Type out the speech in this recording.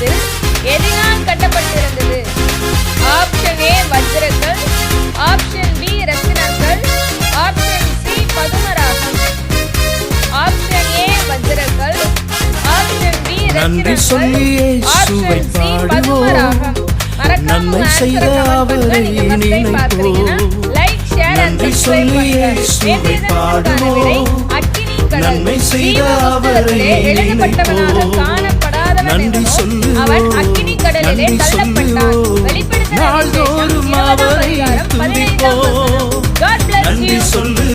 இருந்ததில் எதினால் கட்டப்பட்டிருந்தது? Option A வஜ்ரக்கல், ஆப்ஷன் பி ரத்தினக்கல், ஆப்ஷன் சி பதுமராகம். ஆப்ஷன் ஏ வஜ்ரக்கல், ஆப்ஷன் பி ரத்தினக்கல், ஆப்ஷன் சி பதுமராகம். மறக்காம ஆன்சரை கமெண்ட் பண்ணுங்க. நீங்க ஃபர்ஸ்ட் டைம் பார்க்கறீங்கன்னா லைக் ஷேர் அண்ட் சப்ஸ்கிரைப் பண்ணுங்க. வேண்டியதற்கான விடை அக்கினி கடல். ஜீவபுஸ்தகத்திலே எழுதப்பட்டவனாக காணப்படாதவன் எவனோ அவன் அக்கினி கடலிலே தள்ளப்பட்டான். வெளிப்படுத்தின விசேஷம் 20ஆம் அதிகாரம் 15ஆம்